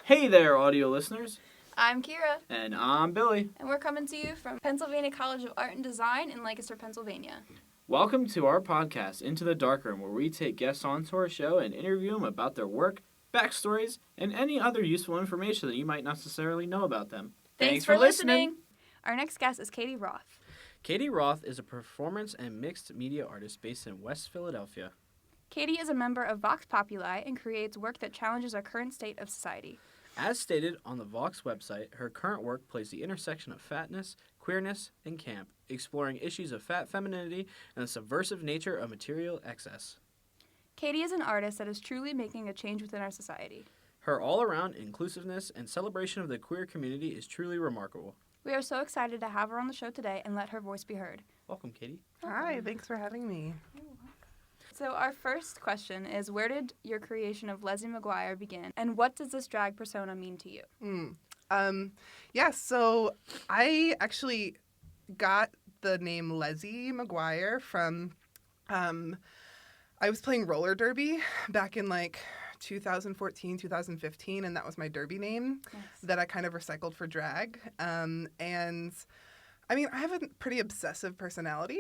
Hey there, audio listeners. I'm Kyra. And I'm Billy. And we're coming to you from Pennsylvania College of Art and Design in Lancaster, Pennsylvania. Welcome to our podcast, Into the Darkroom, where we take guests onto our show and interview them about their work, backstories, and any other useful information that you might not necessarily know about them. Thanks for listening. Our next guest is Katie Rauth. Katie Rauth is a performance and mixed media artist based in West Philadelphia. Katie is a member of Vox Populi and creates work that challenges our current state of society. As stated on the Vox website, her current work plays the intersection of fatness, queerness, and camp, exploring issues of fat femininity and the subversive nature of material excess. Katie is an artist that is truly making a change within our society. Her all-around inclusiveness and celebration of the queer community is truly remarkable. We are so excited to have her on the show today and let her voice be heard. Welcome, Katie. Hi, thanks for having me. So our first question is, where did your creation of Leslie Mcguire begin, and what does this drag persona mean to you? So I actually got the name Leslie Mcguire from, I was playing roller derby back in 2014, 2015, and that was my derby name that I kind of recycled for drag. I have a pretty obsessive personality,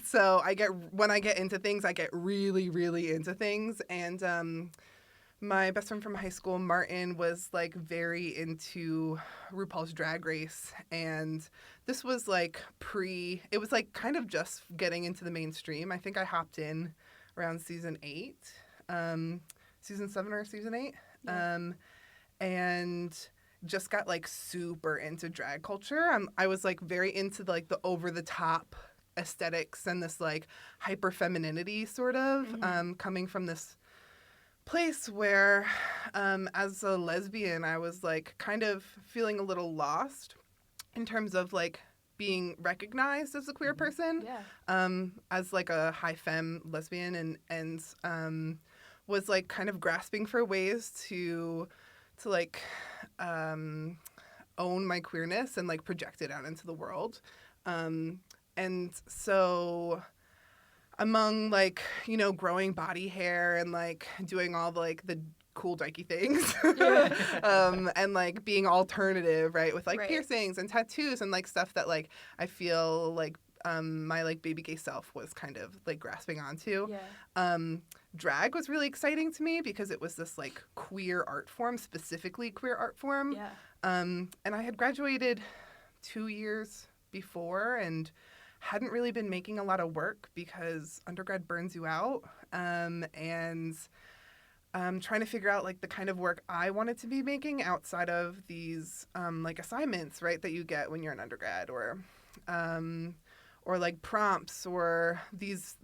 so when I get into things, I get really, really into things. And my best friend from high school, Martin, was very into RuPaul's Drag Race, and this was it was kind of just getting into the mainstream. I think I hopped in around season 8, season 7 or season 8, and just got super into drag culture. I was very into the over-the-top aesthetics and this hyper femininity sort of, coming from this place where as a lesbian I was kind of feeling a little lost in terms of being recognized as a queer person, as a high femme lesbian, and was kind of grasping for ways to own my queerness and project it out into the world. And so among growing body hair and doing all the cool dykey things, and being alternative, right, with piercings and tattoos and stuff that I feel my baby gay self was kind of grasping onto. Drag was really exciting to me because it was this queer art form, specifically queer art form. And I had graduated 2 years before and hadn't really been making a lot of work because undergrad burns you out. And trying to figure out the kind of work I wanted to be making outside of these assignments, right, that you get when you're an undergrad, or prompts, or this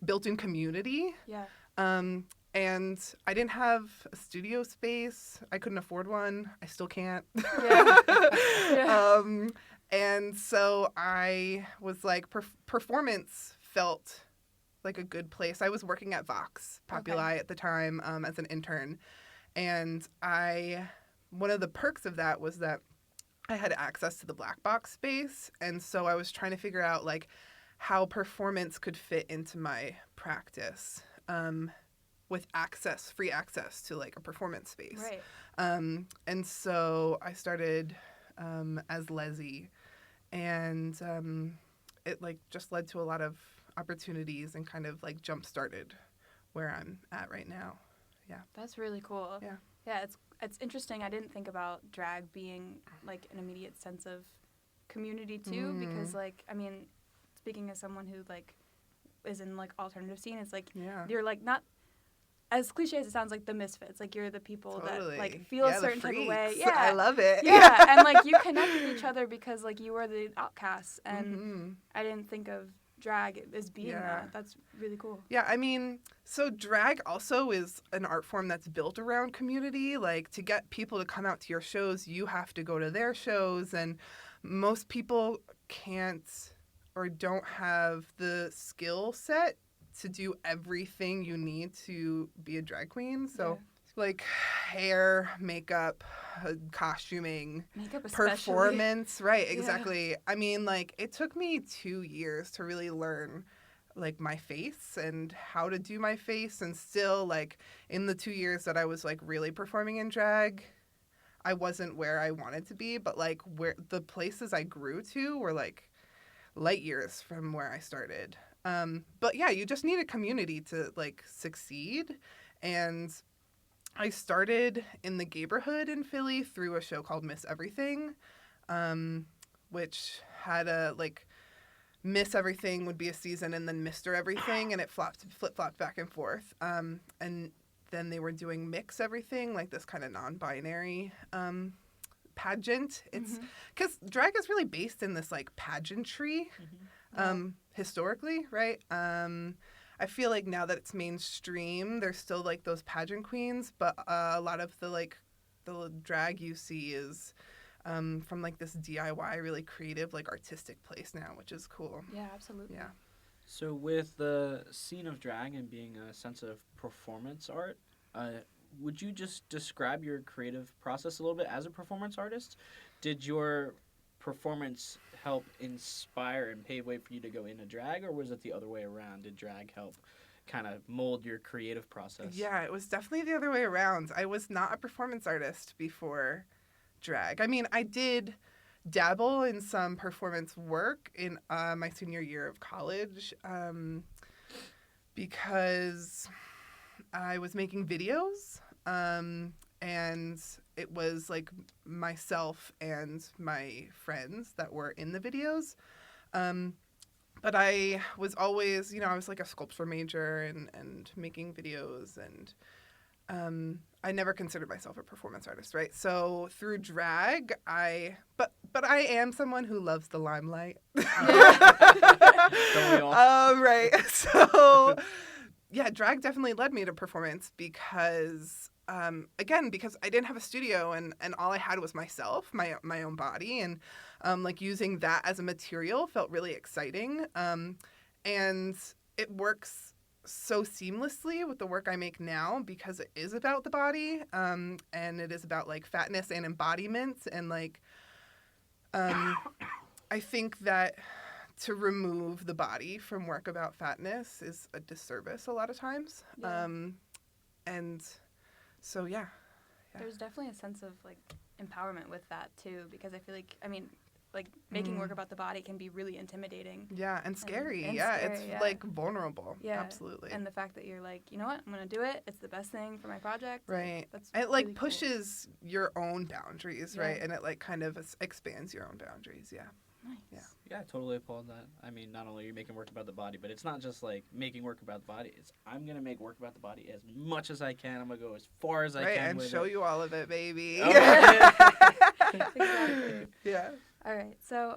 built-in community. And I didn't have a studio space. I couldn't afford one. I still can't. And so I was performance felt like a good place. I was working at Vox Populi at the time as an intern. And one of the perks of that was that I had access to the black box space. And so I was trying to figure out how performance could fit into my practice, with free access to a performance space. Right. And so I started as Leslie, and it just led to a lot of opportunities and kind of jump started where I'm at right now. Yeah. That's really cool. Yeah. Yeah, it's interesting. I didn't think about drag being an immediate sense of community too, because speaking as someone who is in alternative scene, it's you're not, as cliche as it sounds, the misfits. You're the people that feel a certain type of way. Yeah, I love it. Yeah, and you connect with each other because you are the outcasts, and I didn't think of drag as being that. That's really cool. Yeah, so drag also is an art form that's built around community. To get people to come out to your shows, you have to go to their shows, and most people can't or don't have the skill set to do everything you need to be a drag queen. So hair, makeup, costuming, performance. Right, exactly. Yeah. It took me 2 years to really learn my face and how to do my face, and still in the 2 years that I was really performing in drag, I wasn't where I wanted to be, but like where the places I grew to were like light years from where I started. But yeah, you just need a community to like succeed. And I started in the neighborhood in Philly through a show called Miss Everything, which had a like Miss Everything would be a season and then Mr. Everything, and it flip-flopped back and forth. And then they were doing Mix Everything, like this kind of non-binary pageant. It's because drag is really based in this like pageantry, historically, right? I feel like now that it's mainstream, there's still like those pageant queens, but a lot of the drag you see is from like this DIY, really creative, like artistic place now, which is cool. Yeah, absolutely. Yeah. So with the scene of drag and being a sense of performance art, would you just describe your creative process a little bit as a performance artist? Did your performance help inspire and pave way for you to go into drag, or was it the other way around? Did drag help kind of mold your creative process? Yeah, it was definitely the other way around. I was not a performance artist before drag. I mean, I did dabble in some performance work in my senior year of college because I was making videos, and it was like myself and my friends that were in the videos. But I was always, I was like a sculpture major and making videos, and I never considered myself a performance artist, right? So through drag, but I am someone who loves the limelight. Don't we all? Right. So yeah, drag definitely led me to performance because, again, because I didn't have a studio and all I had was myself, my own body, and like using that as a material felt really exciting. And it works so seamlessly with the work I make now because it is about the body, and it is about like fatness and embodiment, and like I think that to remove the body from work about fatness is a disservice a lot of times. Yeah. And so yeah. There's definitely a sense of like empowerment with that too, because I feel like, I mean, like making work about the body can be really intimidating. Yeah, and scary. And yeah, scary, it's yeah. like vulnerable. Yeah, Absolutely. And the fact that you're like, you know what, I'm gonna do it. It's the best thing for my project. Right. That's it like really cool. pushes your own boundaries, right? Yeah. And it like kind of expands your own boundaries. Yeah. Nice. Yeah. Yeah, I totally applaud that. I mean, not only are you making work about the body, but it's not just like making work about the body. It's I'm going to make work about the body as much as I can. I'm going to go as far as I Right, can and with show it. you all of it, baby. Oh, yeah. Exactly. Yeah. All right. So,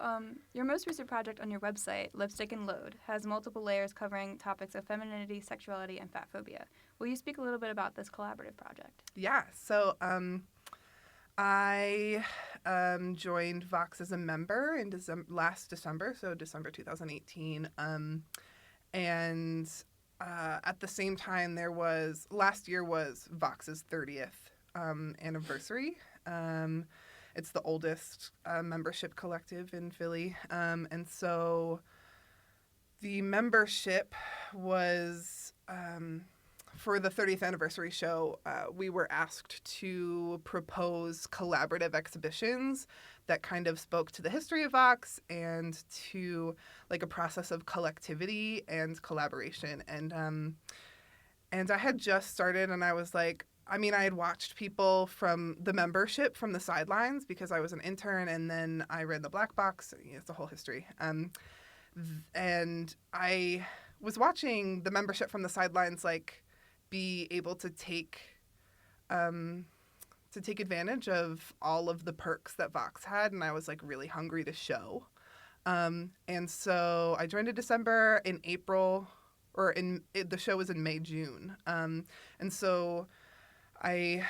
your most recent project on your website, Lipstick and Load, has multiple layers covering topics of femininity, sexuality, and fat phobia. Will you speak a little bit about this collaborative project? Yeah. So, I joined Vox as a member in last December, so December 2018. And at the same time, last year was Vox's 30th anniversary. It's the oldest membership collective in Philly. And so the membership was... for the 30th anniversary show, we were asked to propose collaborative exhibitions that kind of spoke to the history of Vox and to like a process of collectivity and collaboration. And I had just started, and I was like, I mean, I had watched people from the membership from the sidelines because I was an intern, and then I read the Black Box. It's a whole history. And I was watching the membership from the sidelines, like, be able to take advantage of all of the perks that Vox had, and I was like really hungry to show. And so I joined in December. In April, the show was in May, June. And so I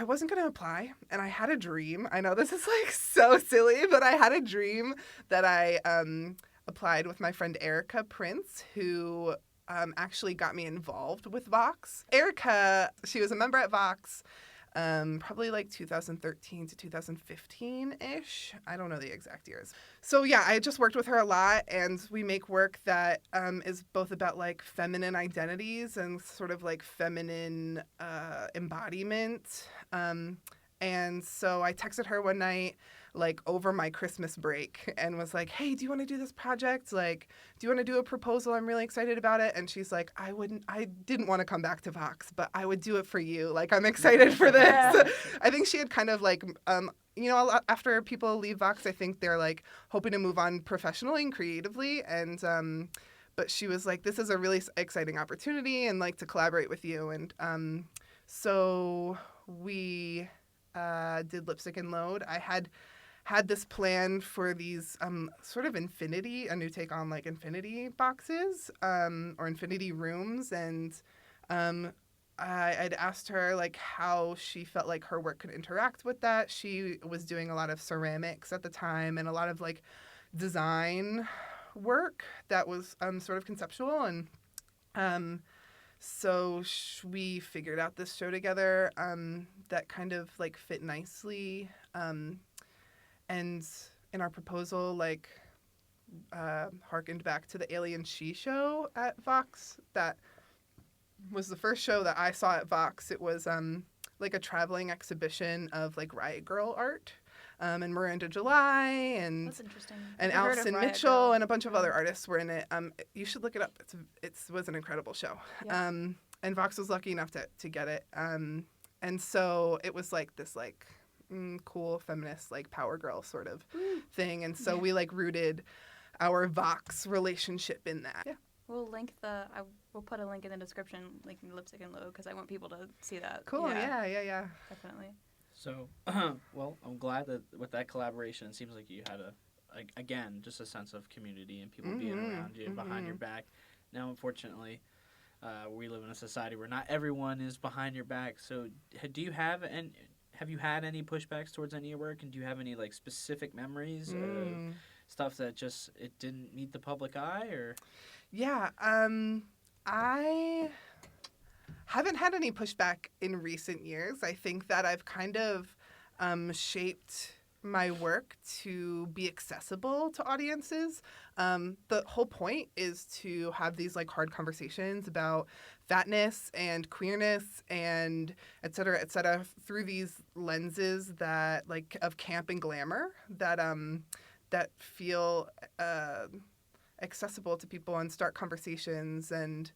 wasn't going to apply, and I had a dream. I know this is like so silly, but I had a dream that I applied with my friend Erica Prince, who actually got me involved with Vox. Erica, she was a member at Vox probably like 2013 to 2015-ish. I don't know the exact years. So yeah, I just worked with her a lot, and we make work that is both about like feminine identities and sort of like feminine embodiment. And so I texted her one night, like over my Christmas break, and was like, hey, do you want to do this project? Like, do you want to do a proposal? I'm really excited about it. And she's like, I didn't want to come back to Vox, but I would do it for you. Like, I'm excited for this. I think she had kind of like, a lot after people leave Vox, I think they're like hoping to move on professionally and creatively. And, but she was like, this is a really exciting opportunity and like to collaborate with you. And so we did Lipstick and Load. I had this plan for these sort of a new take on like infinity boxes or infinity rooms. And I'd asked her like how she felt like her work could interact with that. She was doing a lot of ceramics at the time and a lot of like design work that was sort of conceptual. And so we figured out this show together that kind of like fit nicely. And in our proposal, like harkened back to the Alien She show at Vox. That was the first show that I saw at Vox. It was like a traveling exhibition of like Riot Girl art. And Miranda July and That's interesting. and I've heard of Alison Riot Mitchell Girl. and a bunch of other artists were in it. You should look it up. It was an incredible show. Yeah. And Vox was lucky enough to get it. And so it was like this like cool feminist like power girl sort of thing. And so we like rooted our Vox relationship in that. Yeah. We'll put a link in the description, linking Lipstick and Load, because I want people to see that. Cool. Yeah. Definitely. So, well, I'm glad that with that collaboration, it seems like you had again, just a sense of community and people being around you and behind your back. Now, unfortunately, we live in a society where not everyone is behind your back. So, have you had any pushbacks towards any of your work, and do you have any like specific memories of stuff that just it didn't meet the public eye, or? Yeah, I haven't had any pushback in recent years. I think that I've kind of shaped my work to be accessible to audiences. The whole point is to have these like hard conversations about fatness and queerness and et cetera, through these lenses that like of camp and glamour that feel accessible to people and start conversations and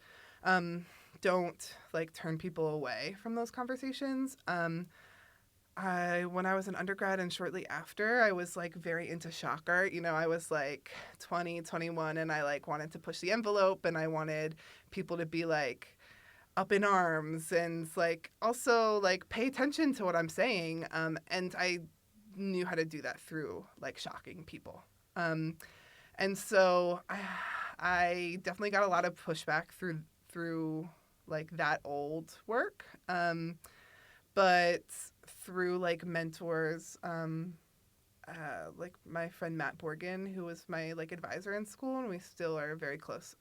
don't like turn people away from those conversations. When I was an undergrad and shortly after, I was like very into shock art. You know, I was like 20, 21, and I like wanted to push the envelope, and I wanted people to be like up in arms and like also like pay attention to what I'm saying. And I knew how to do that through like shocking people. And so I definitely got a lot of pushback through like that old work. But through like mentors, like my friend Matt Borgen, who was my like advisor in school, and we still are very close.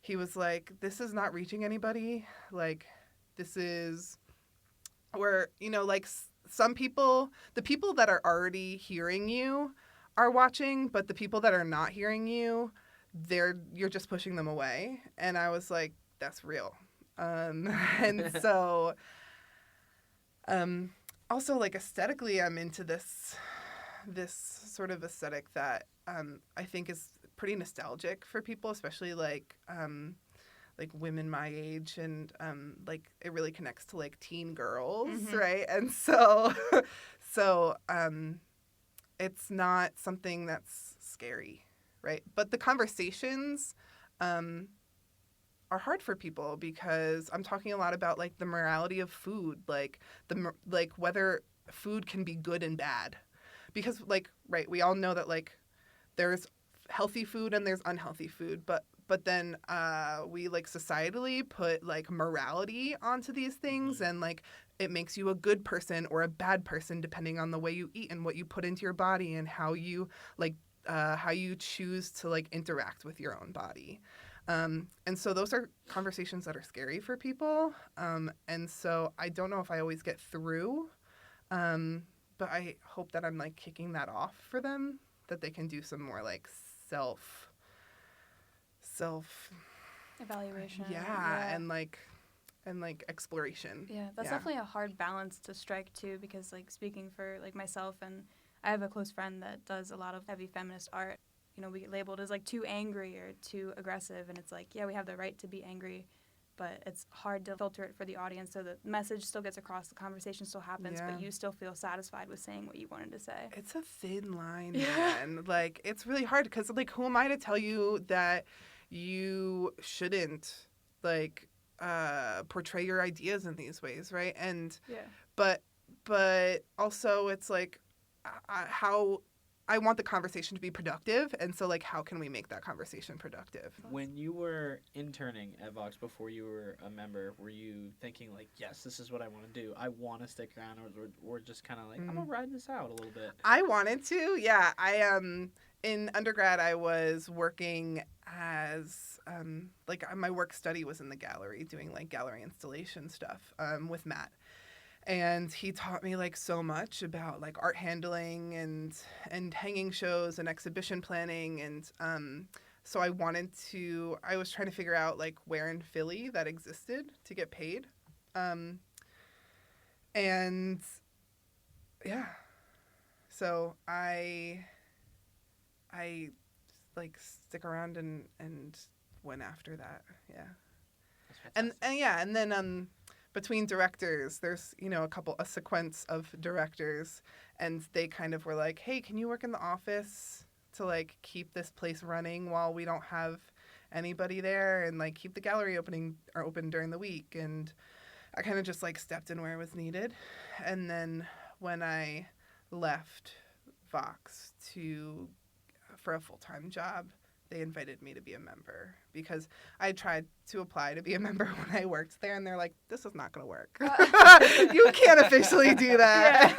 He was like, this is not reaching anybody. Like, this is where, you know, like some people, the people that are already hearing you are watching, but the people that are not hearing you, you're just pushing them away. And I was like, that's real. And so, also like aesthetically, I'm into this sort of aesthetic that, I think is pretty nostalgic for people, especially like women my age, and, like it really connects to like teen girls. Right. And so, it's not something that's scary, right? But the conversations are hard for people because I'm talking a lot about like the morality of food, like whether food can be good and bad. Because like, right, we all know that like there's healthy food and there's unhealthy food, but then we like societally put like morality onto these things, and like it makes you a good person or a bad person depending on the way you eat and what you put into your body and how you like how you choose to like interact with your own body. And so those are conversations that are scary for people. And so I don't know if I always get through, but I hope that I'm like kicking that off for them, that they can do some more like self evaluation. Yeah. And like and like exploration. Yeah, that's definitely a hard balance to strike too, because like speaking for like myself, and I have a close friend that does a lot of heavy feminist art. You know, we get labeled as like too angry or too aggressive, and it's like, yeah, we have the right to be angry, but it's hard to filter it for the audience so the message still gets across, the conversation still happens, but you still feel satisfied with saying what you wanted to say. It's a thin line, man. Like, it's really hard because, like, who am I to tell you that you shouldn't, like, portray your ideas in these ways, right? And but also it's like how I want the conversation to be productive, and so like how can we make that conversation productive? When you were interning at Vox before you were a member, were you thinking like, yes, this is what I want to do, I want to stick around, or just kind of like, I'm gonna ride this out a little bit? I wanted to, yeah. I in undergrad I was working as like my work study was in the gallery doing like gallery installation stuff with Matt. And he taught me like so much about like art handling and hanging shows and exhibition planning. And so I was trying to figure out like where in Philly that existed to get paid. And yeah, so I like stick around and went after that. Yeah. And then between directors, there's, you know, a sequence of directors, and they kind of were like, hey, can you work in the office to, like, keep this place running while we don't have anybody there, and, like, keep the gallery open during the week? And I kind of just, like, stepped in where it was needed. And then when I left Vox for a full-time job, they invited me to be a member because I tried to apply to be a member when I worked there, and they're like, this is not going to work. You can't officially do that.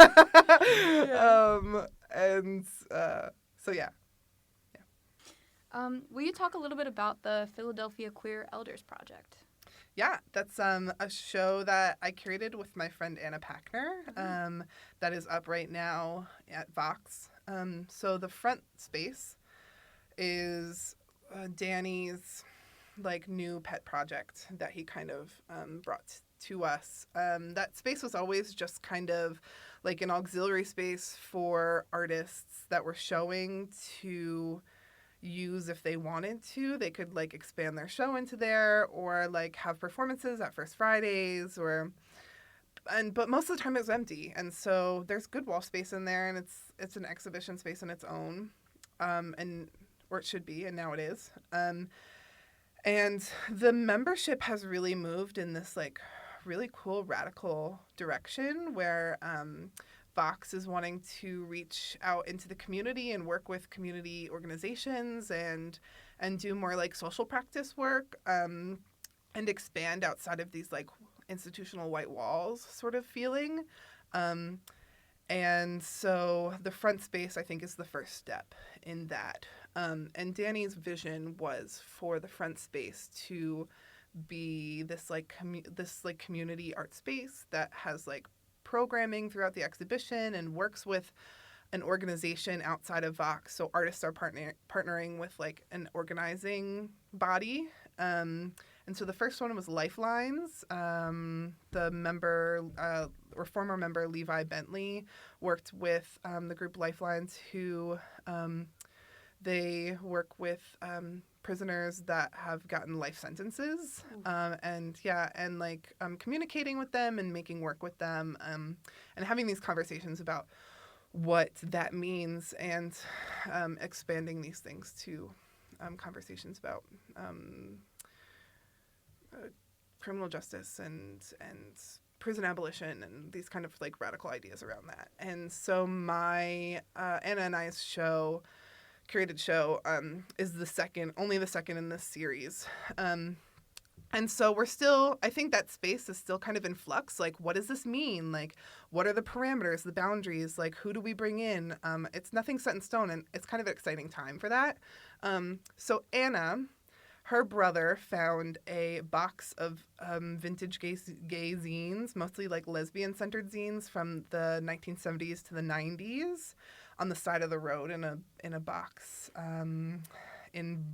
So yeah. Will you talk a little bit about the Philadelphia Queer Elders Project? Yeah, that's a show that I curated with my friend Anna Packner that is up right now at Vox. So the front space is Danny's like new pet project that he kind of brought to us. That space was always just kind of like an auxiliary space for artists that were showing to use if they wanted to. They could like expand their show into there, or like have performances at First Fridays, but most of the time it was empty. And so there's good wall space in there, and it's an exhibition space in its own. Or it should be, and now it is. And the membership has really moved in this like really cool radical direction where Vox is wanting to reach out into the community and work with community organizations and do more like social practice work and expand outside of these like institutional white walls sort of feeling. And so the front space, I think, is the first step in that. And Danny's vision was for the front space to be this like community art space that has like programming throughout the exhibition and works with an organization outside of Vox. So artists are partnering with like an organizing body. And so the first one was Lifelines. The member or former member Levi Bentley worked with the group Lifelines, who they work with prisoners that have gotten life sentences, and communicating with them and making work with them, and having these conversations about what that means, and expanding these things to conversations about criminal justice and prison abolition and these kind of like radical ideas around that. And so my Anna and I's curated show is only the second in this series. And so I think that space is still kind of in flux. Like, what does this mean? Like, what are the parameters, the boundaries? Like, who do we bring in? It's nothing set in stone, and it's kind of an exciting time for that. So Anna, her brother found a box of vintage gay zines, mostly like lesbian-centered zines from the 1970s to the 90s, on the side of the road in a box in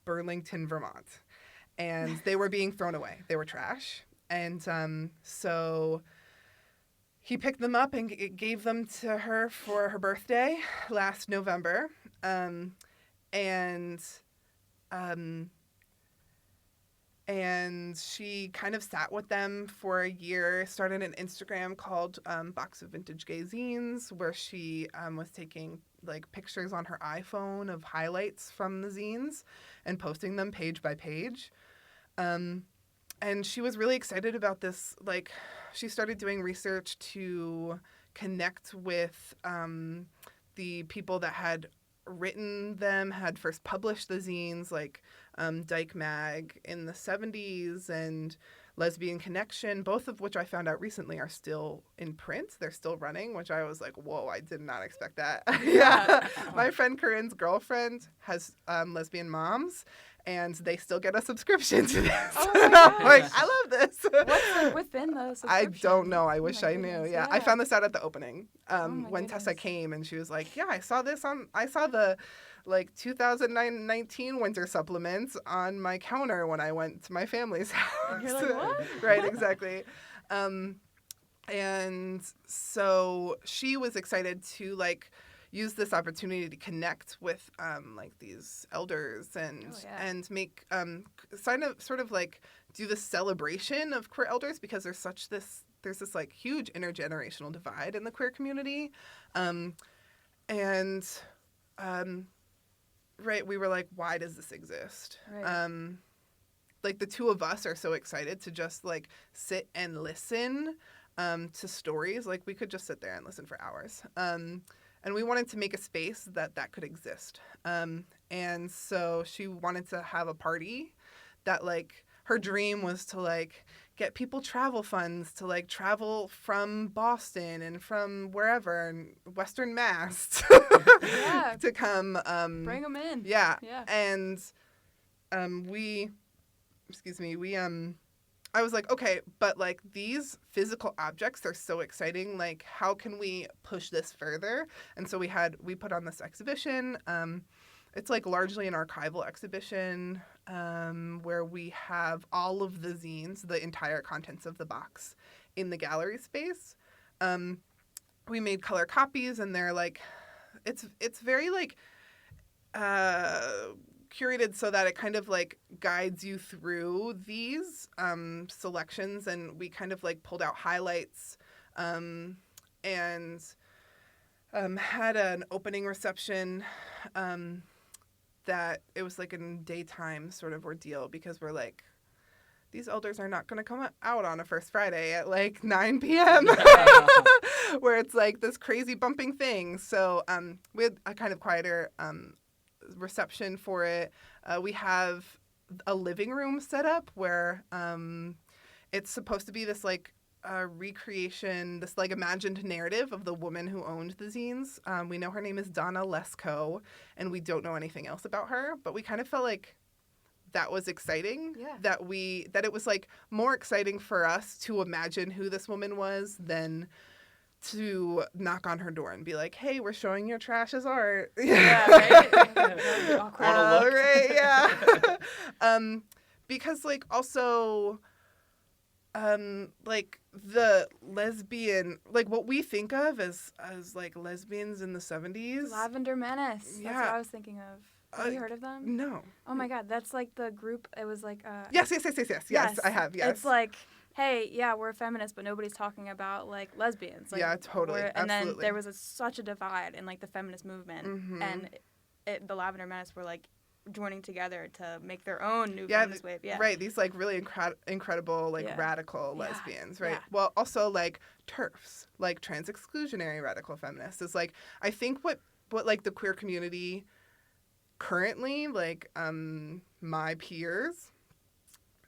Burlington, Vermont. And they were being thrown away. They were trash. And so he picked them up and gave them to her for her birthday last November. And she kind of sat with them for a year, started an Instagram called Box of Vintage Gay Zines, where she was taking like pictures on her iPhone of highlights from the zines and posting them page by page. And she was really excited about this. Like, she started doing research to connect with the people that had written them, had first published the zines, like Dyke Mag in the 70s and Lesbian Connection, both of which I found out recently are still in print. They're still running, which I was like, whoa, I did not expect that. Yeah. My friend Corinne's girlfriend has lesbian moms, and they still get a subscription to this. Oh And my I'm like, gosh. I love this. What's like within those? I don't know. I wish my I knew. goodness, Yeah. yeah. I found this out at the opening my when Tessa goodness. came, and she was like, yeah, I saw the like 2019 winter supplements on my counter when I went to my family's house. And you're like, what? Right, exactly. And so she was excited to like use this opportunity to connect with like these elders and Oh, yeah. and make sort of like do the celebration of queer elders, because there's this like huge intergenerational divide in the queer community. Right, we were like, why does this exist? Right. Like the two of us are so excited to just like sit and listen to stories. Like we could just sit there and listen for hours. And we wanted to make a space that could exist. And so she wanted to have a party that like her dream was to like get people travel funds to like travel from Boston and from wherever in Western Mass Yeah. to come. Bring them in. Yeah. Yeah. And I was like, okay, but like these physical objects are so exciting. Like, how can we push this further? And so we put on this exhibition. It's like largely an archival exhibition where we have all of the zines, the entire contents of the box in the gallery space. We made color copies, and they're like, it's very like curated so that it kind of like guides you through these selections, and we kind of like pulled out highlights and had an opening reception that it was like a daytime sort of ordeal, because we're like, these elders are not going to come out on a first Friday at like 9 p.m. where it's like this crazy bumping thing. So we had a kind of quieter reception for it. We have a living room set up where it's supposed to be this like recreation, this like imagined narrative of the woman who owned the zines. We know her name is Donna Lesko, and we don't know anything else about her, but we kind of felt like that was exciting. Yeah. That it was like more exciting for us to imagine who this woman was than to knock on her door and be like, hey, we're showing your trash as art. Yeah, right? That would be awkward. Wanna look? Right, yeah. Because like also like the lesbian, like what we think of as like lesbians in the 70s. Lavender Menace. That's Yeah. what I was thinking of. Have you heard of them? No. Oh my God, that's like the group. It was like Yes, I have, yes. It's like, hey, yeah, we're feminists, but nobody's talking about like lesbians. Like, Yeah, totally, and then absolutely. there was such a divide in like the feminist movement, Mhm. and the Lavender Menace were like joining together to make their own new Yeah, feminist wave. Yeah, Right, these like really incredible, like Yeah. radical Yeah. lesbians, right? Yeah. Well, also like TERFs, like trans exclusionary radical feminists, is like, I think what like the queer community currently, like my peers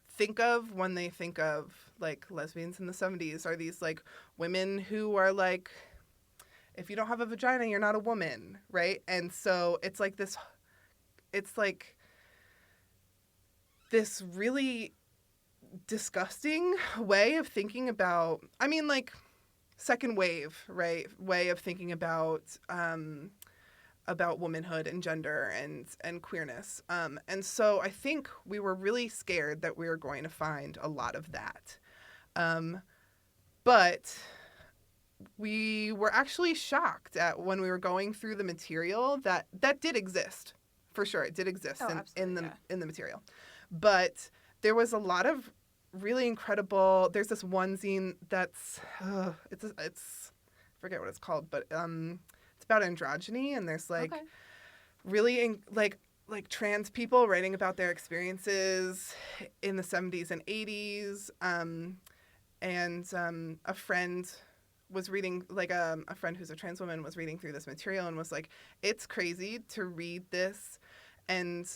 think of when they think of like lesbians in the 70s are these like women who are like, if you don't have a vagina, you're not a woman, right? And so it's like this really disgusting way of thinking about, I mean, like second wave, right? Way of thinking about womanhood and gender and queerness. And so I think we were really scared that we were going to find a lot of that. But we were actually shocked at when we were going through the material that did exist. For sure, it did exist in the material. But there was a lot of really incredible. There's this one zine that's it's I forget what it's called, but it's about androgyny, and there's like really like trans people writing about their experiences in the 70s and 80s. And a friend was reading, like a friend who's a trans woman was reading through this material and was like, it's crazy to read this, and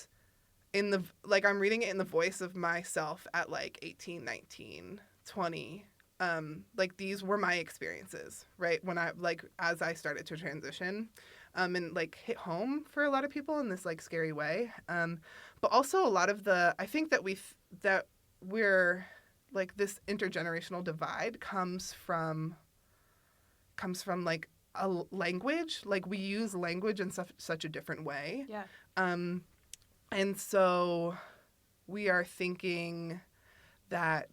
I'm reading it in the voice of myself at like 18, 19, 20. Like these were my experiences, right? When as I started to transition, and like hit home for a lot of people in this like scary way. But also a lot of I think that we're like this intergenerational divide comes from like a language. Like we use language in such a different way. Yeah. And so we are thinking that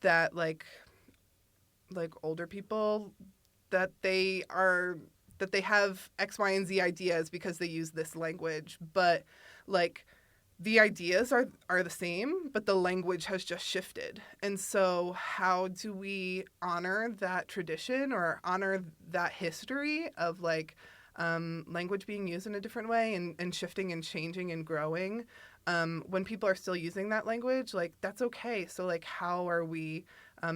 that like older people, that they have X, Y, and Z ideas because they use this language, but like the ideas are the same, but the language has just shifted. And so how do we honor that tradition or honor that history of like language being used in a different way and shifting and changing and growing when people are still using that language? Like that's okay. So like how are we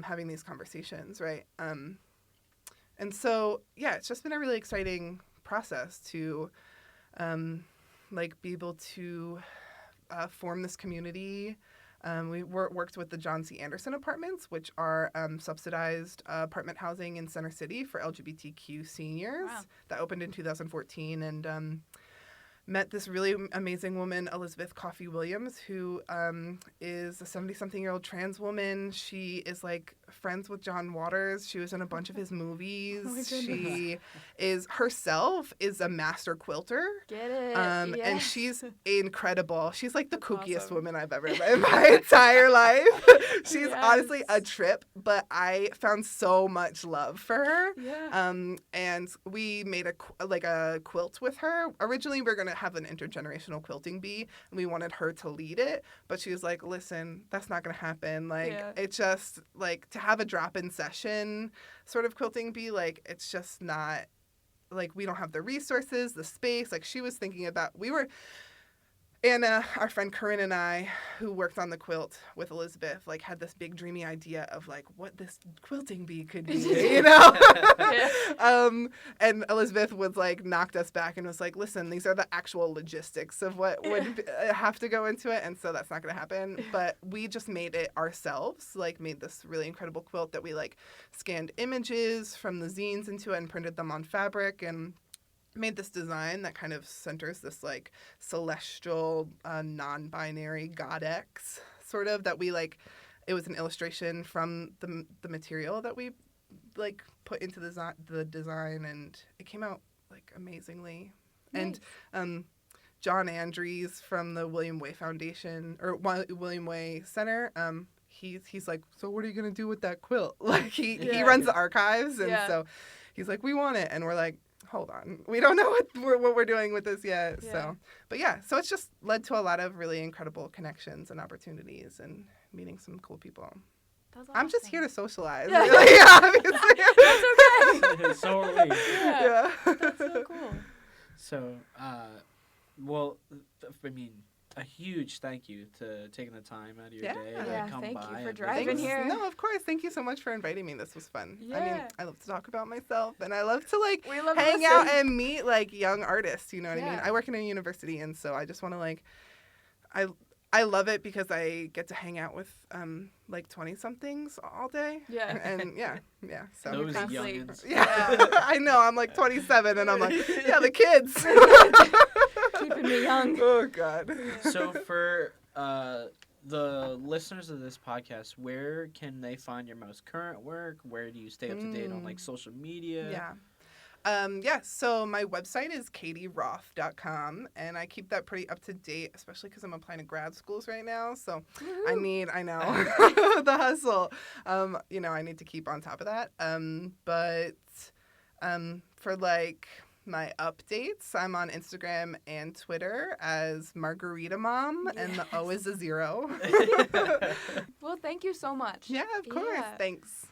having these conversations, right? And so yeah, it's just been a really exciting process to like be able to form this community. We worked with the John C. Anderson Apartments, which are subsidized apartment housing in Center City for LGBTQ seniors. Wow. That opened in 2014, and met this really amazing woman, Elizabeth Coffey Williams, who is a 70-something-year-old trans woman. She is like friends with John Waters. She was in a bunch of his movies. Oh my goodness. She is herself is a master quilter. Get it. And she's incredible. She's like the kookiest awesome. woman I've ever met in my entire life. She's honestly a trip, but I found so much love for her. Yeah. And we made a quilt with her. Originally, we were going to have an intergenerational quilting bee, and we wanted her to lead it, but she was like, listen, that's not going to happen. Like, it's just like to have a drop-in session sort of quilting bee, like, it's just not, like, we don't have the resources, the space. Like, she was thinking about, Anna, our friend Corinne, and I, who worked on the quilt with Elizabeth, like, had this big dreamy idea of, like, what this quilting bee could be, you know? And Elizabeth was, like, knocked us back and was like, listen, these are the actual logistics of what would have to go into it, and so that's not going to happen. But we just made it ourselves, like, made this really incredible quilt that we, like, scanned images from the zines into it and printed them on fabric, and made this design that kind of centers this like celestial non-binary goddess sort of, that we like, it was an illustration from the material that we like put into the design, and it came out like amazingly. Nice. And John Andrews from the William Way Foundation or William Way Center, he's like, so what are you gonna do with that quilt? Like he runs the archives, and so he's like, we want it, and we're like, hold on, we don't know what we're doing with this yet. So it's just led to a lot of really incredible connections and opportunities and meeting some cool people. That's awesome. I'm just here to socialize. Yeah. Really, obviously. That's okay. So are we. Yeah. That's so cool. So, well, I mean, a huge thank you to taking the time out of your day to come thank by. you for and driving visit us. here. No, of course. Thank you so much for inviting me. This was fun. Yeah. I mean, I love to talk about myself, and I love to like We love to hang out listen. and meet like young artists. You know what I mean? Yeah. I work in a university, and so I just want to like, I love it because I get to hang out with like 20-somethings all day. Yeah. And yeah. So Those Constantly. youngins. yeah, I know. I'm like 27, and I'm like, yeah, the kids. Keeping me young. Oh God. So for the listeners of this podcast, where can they find your most current work? Where do you stay up to date on like social media? Yeah. So my website is katierauth.com, and I keep that pretty up to date, especially because I'm applying to grad schools right now. So I know, the hustle. I need to keep on top of that. For like my updates, I'm on Instagram and Twitter as Margarita Mom, and the O is a 0. Well, thank you so much. Yeah, of course. Yeah. Thanks.